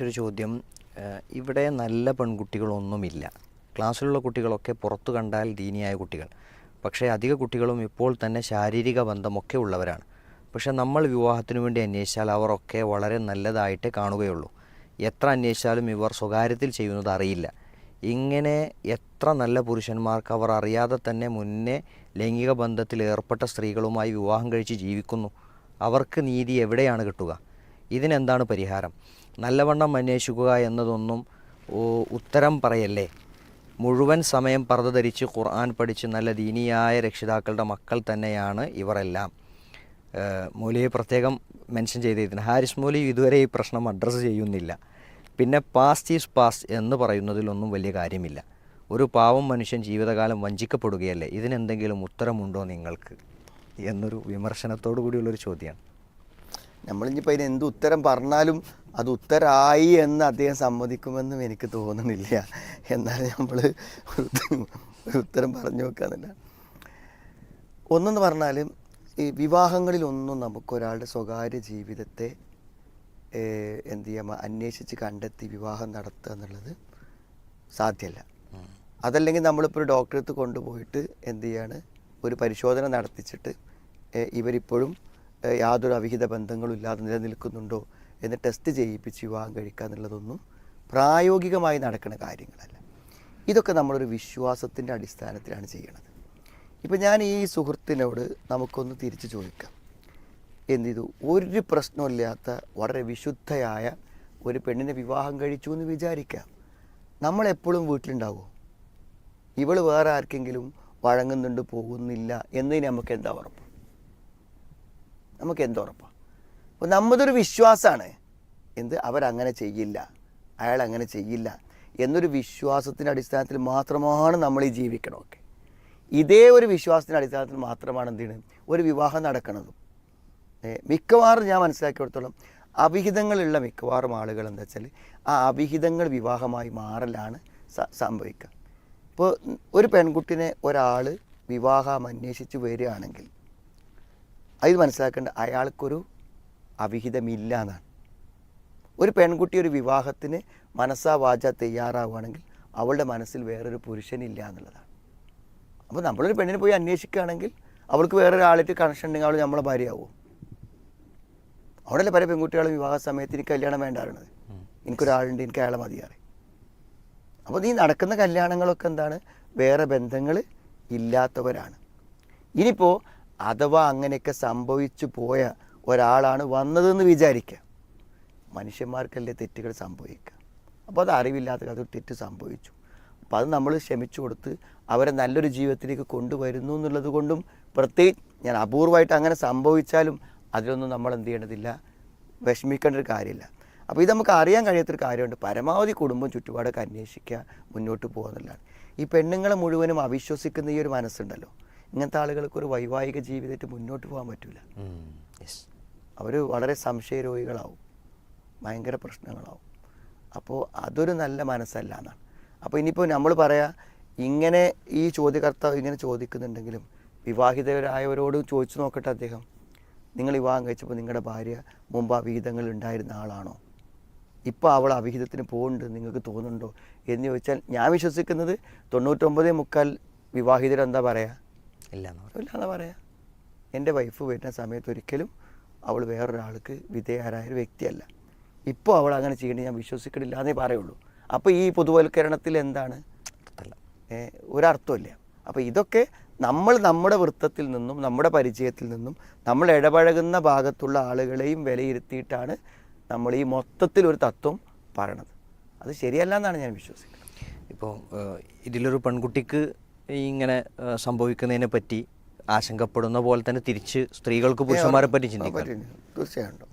മറ്റൊരു ചോദ്യം, ഇവിടെ നല്ല പെൺകുട്ടികളൊന്നുമില്ല. ക്ലാസ്സിലുള്ള കുട്ടികളൊക്കെ പുറത്തു കണ്ടാൽ ദീനിയായ കുട്ടികൾ. പക്ഷേ അധിക കുട്ടികളും ഇപ്പോൾ തന്നെ ശാരീരിക ബന്ധമൊക്കെ ഉള്ളവരാണ്. പക്ഷേ നമ്മൾ വിവാഹത്തിനു വേണ്ടി അന്വേഷിച്ചാൽ അവരൊക്കെ വളരെ നല്ലതായിട്ടേ കാണുകയുള്ളൂ. എത്ര അന്വേഷിച്ചാലും ഇവർ സ്വകാര്യത്തിൽ ചെയ്യുന്നത് അറിയില്ല. ഇങ്ങനെ എത്ര നല്ല പുരുഷന്മാർക്ക് അവർ അറിയാതെ തന്നെ മുന്നേ ലൈംഗിക ബന്ധത്തിൽ ഏർപ്പെട്ട സ്ത്രീകളുമായി വിവാഹം കഴിച്ച് ജീവിക്കുന്നു. അവർക്ക് നീതി എവിടെയാണ് കിട്ടുക? ഇതിനെന്താണ് പരിഹാരം? നല്ലവണ്ണം അന്വേഷിക്കുക എന്നതൊന്നും ഉത്തരം പറയല്ലേ. മുഴുവൻ സമയം പർദ്ദ ധരിച്ച് ഖുർആൻ പഠിച്ച് നല്ല ദീനിയായ രക്ഷിതാക്കളുടെ മക്കൾ തന്നെയാണ് ഇവരെല്ലാം. മൗലവിയെ പ്രത്യേകം മെൻഷൻ ചെയ്തിരുന്നു. ഹാരിസ് മൗലവി ഇതുവരെ ഈ പ്രശ്നം അഡ്രസ്സ് ചെയ്യുന്നില്ല. പിന്നെ പാസ്റ്റ് ഈസ് പാസ്റ്റ് എന്ന് പറയുന്നതിലൊന്നും വലിയ കാര്യമില്ല. ഒരു പാവം മനുഷ്യൻ ജീവിതകാലം വഞ്ചിക്കപ്പെടുകയല്ലേ. ഇതിനെന്തെങ്കിലും ഉത്തരമുണ്ടോ നിങ്ങൾക്ക് എന്നൊരു വിമർശനത്തോടു കൂടിയുള്ളൊരു ചോദ്യമാണ്. നമ്മളിപ്പോൾ അതിന് എന്ത് ഉത്തരം പറഞ്ഞാലും അത് ഉത്തരമായി എന്ന് അദ്ദേഹം സമ്മതിക്കുമെന്നും എനിക്ക് തോന്നുന്നില്ല. എന്നാൽ നമ്മൾ ഒരു ഉത്തരം പറഞ്ഞു വെക്കാന്നില്ല. ഒന്നെന്ന് പറഞ്ഞാൽ ഈ വിവാഹങ്ങളിലൊന്നും നമുക്കൊരാളുടെ സ്വകാര്യ ജീവിതത്തെ എന്ത് ചെയ്യാം അന്വേഷിച്ച് കണ്ടെത്തി വിവാഹം നടത്തുക എന്നുള്ളത് സാധ്യമല്ല. അതല്ലെങ്കിൽ നമ്മളിപ്പോൾ ഒരു ഡോക്ടറെ അടുത്ത് കൊണ്ടുപോയിട്ട് എന്ത് ചെയ്യാണ്, ഒരു പരിശോധന നടത്തിച്ചിട്ട് ഇവരിപ്പോഴും യാതൊരു അവിഹിത ബന്ധങ്ങളും ഇല്ലാതെ നിലനിൽക്കുന്നുണ്ടോ എന്ന് ടെസ്റ്റ് ചെയ്യിപ്പിച്ച് വിവാഹം കഴിക്കുക എന്നുള്ളതൊന്നും പ്രായോഗികമായി നടക്കുന്ന കാര്യങ്ങളല്ല. ഇതൊക്കെ നമ്മളൊരു വിശ്വാസത്തിൻ്റെ അടിസ്ഥാനത്തിലാണ് ചെയ്യണത്. ഇപ്പം ഞാൻ ഈ സുഹൃത്തിനോട് നമുക്കൊന്ന് തിരിച്ച് ചോദിക്കാം. എന്തിതു ഒരു പ്രശ്നമില്ലാത്ത വളരെ വിശുദ്ധയായ ഒരു പെണ്ണിനെ വിവാഹം കഴിച്ചു എന്ന് വിചാരിക്കാം. നമ്മളെപ്പോഴും വീട്ടിലുണ്ടാവുമോ? ഇവൾ വേറെ ആർക്കെങ്കിലും വഴങ്ങുന്നുണ്ട് പോകുന്നില്ല എന്നതിന് നമുക്ക് എന്താ ഉറപ്പ്? നമുക്ക് എന്തുറപ്പാണ്? അപ്പോൾ നമ്മതൊരു വിശ്വാസമാണ്. അവരങ്ങനെ ചെയ്യില്ല, അയാളങ്ങനെ ചെയ്യില്ല എന്നൊരു വിശ്വാസത്തിൻ്റെ അടിസ്ഥാനത്തിൽ മാത്രമാണ് നമ്മൾ ഈ ജീവിക്കണമൊക്കെ. ഇതേ ഒരു വിശ്വാസത്തിൻ്റെ അടിസ്ഥാനത്തിൽ മാത്രമാണ് എന്താണ് ഒരു വിവാഹം നടക്കണതും. മിക്കവാറും ഞാൻ മനസ്സിലാക്കിയെടുത്തോളം അവിഹിതങ്ങളുള്ള മിക്കവാറും ആളുകൾ എന്താ വെച്ചാൽ ആ അവിഹിതങ്ങൾ വിവാഹമായി മാറലാണ് സംഭവിക്കുക. ഇപ്പോൾ ഒരു പെൺകുട്ടിനെ ഒരാൾ വിവാഹം അന്വേഷിച്ച് വരികയാണെങ്കിൽ അത് മനസ്സിലാക്കേണ്ട അയാൾക്കൊരു അവിഹിതമില്ല എന്നാണ്. ഒരു പെൺകുട്ടി ഒരു വിവാഹത്തിന് മനസ്സാ വാച തയ്യാറാവുകയാണെങ്കിൽ അവളുടെ മനസ്സിൽ വേറൊരു പുരുഷനില്ല എന്നുള്ളതാണ്. അപ്പോൾ നമ്മളൊരു പെണ്ണിനെ പോയി അന്വേഷിക്കുകയാണെങ്കിൽ അവൾക്ക് വേറൊരാളായിട്ട് കണക്ഷൻ ഉണ്ടെങ്കിൽ അവൾ നമ്മളെ ഭാര്യയാവും. അവിടെയല്ലേ പല പെൺകുട്ടികളും വിവാഹ സമയത്ത് എനിക്ക് കല്യാണം വേണ്ടാറുള്ളത്, എനിക്കൊരാളുണ്ട്, എനിക്ക് അയാളെ മതിയാറ്. അപ്പോൾ ഈ നടക്കുന്ന കല്യാണങ്ങളൊക്കെ എന്താണ്, വേറെ ബന്ധങ്ങൾ ഇല്ലാത്തവരാണ്. ഇനിയിപ്പോൾ അഥവാ അങ്ങനെയൊക്കെ സംഭവിച്ചു പോയ ഒരാളാണ് വന്നതെന്ന് വിചാരിക്കുക. മനുഷ്യന്മാർക്കല്ലേ തെറ്റുകൾ സംഭവിക്കുക. അപ്പോൾ അത് അറിവില്ലാത്ത അതൊരു തെറ്റ് സംഭവിച്ചു. അപ്പോൾ അത് നമ്മൾ ക്ഷമിച്ചു കൊടുത്ത് അവരെ നല്ലൊരു ജീവിതത്തിലേക്ക് കൊണ്ടുവരുന്നു എന്നുള്ളത് കൊണ്ടും പ്രത്യേകിച്ച് ഞാൻ അപൂർവമായിട്ട് അങ്ങനെ സംഭവിച്ചാലും അതിലൊന്നും നമ്മൾ എന്ത് ചെയ്യേണ്ടതില്ല, വിഷമിക്കേണ്ട ഒരു കാര്യമില്ല. അപ്പോൾ ഇത് നമുക്ക് അറിയാൻ കഴിയാത്തൊരു കാര്യമുണ്ട്. പരമാവധി കുടുംബം ചുറ്റുപാടൊക്കെ അന്വേഷിക്കുക, മുന്നോട്ട് പോകുന്നതാണ്. ഈ പെണ്ണുങ്ങളെ മുഴുവനും അവിശ്വസിക്കുന്ന ഈ ഒരു മനസ്സുണ്ടല്ലോ, ഇങ്ങനത്തെ ആളുകൾക്ക് ഒരു വൈവാഹിക ജീവിതത്തിൽ മുന്നോട്ട് പോകാൻ പറ്റില്ല. അവർ വളരെ സംശയരോഗികളാവും, ഭയങ്കര പ്രശ്നങ്ങളാവും. അപ്പോൾ അതൊരു നല്ല മനസ്സല്ല എന്നാണ്. അപ്പോൾ ഇനിയിപ്പോൾ നമ്മൾ പറയാം, ഇങ്ങനെ ഈ ചോദ്യകർത്താവ് ഇങ്ങനെ ചോദിക്കുന്നുണ്ടെങ്കിലും വിവാഹിതരായവരോട് ചോദിച്ചു നോക്കട്ടെ അദ്ദേഹം, നിങ്ങൾ വിവാഹം കഴിച്ചപ്പോൾ നിങ്ങളുടെ ഭാര്യ മുമ്പ് അവിഹിതങ്ങൾ ഉണ്ടായിരുന്ന ആളാണോ? ഇപ്പോൾ അവൾ അവിഹിതത്തിന് പോകുന്നുണ്ട് നിങ്ങൾക്ക് തോന്നുന്നുണ്ടോ എന്ന് ചോദിച്ചാൽ ഞാൻ വിശ്വസിക്കുന്നത് 99.25% വിവാഹിതരെന്താ പറയുക, ഇല്ലാന്നാ പറയാ. എൻ്റെ വൈഫ് വരുന്ന സമയത്ത് ഒരിക്കലും അവൾ വേറൊരാൾക്ക് വിധേയരായൊരു വ്യക്തിയല്ല. ഇപ്പോൾ അവൾ അങ്ങനെ ചെയ്യേണ്ടി ഞാൻ വിശ്വസിക്കണില്ല എന്നേ പറയുള്ളൂ. അപ്പോൾ ഈ പൊതുവൽക്കരണത്തിൽ എന്താണ് ഒരർത്ഥമില്ല. അപ്പോൾ ഇതൊക്കെ നമ്മൾ നമ്മുടെ വൃത്തത്തിൽ നിന്നും നമ്മുടെ പരിചയത്തിൽ നിന്നും നമ്മൾ ഇടപഴകുന്ന ഭാഗത്തുള്ള ആളുകളെയും വിലയിരുത്തിയിട്ടാണ് നമ്മൾ ഈ മൊത്തത്തിലൊരു തത്വം പറയണത്. അത് ശരിയല്ല എന്നാണ് ഞാൻ വിശ്വസിക്കുന്നത്. ഇപ്പോൾ ഇതിലൊരു പെൺകുട്ടിക്ക് ഇങ്ങനെ സംഭവിക്കുന്നതിനെ പറ്റി ആശങ്കപ്പെടുന്ന പോലെ തന്നെ തിരിച്ച് സ്ത്രീകൾക്ക് പുരുഷന്മാരെ പറ്റി ചിന്തിക്കാം. തീർച്ചയായിട്ടും.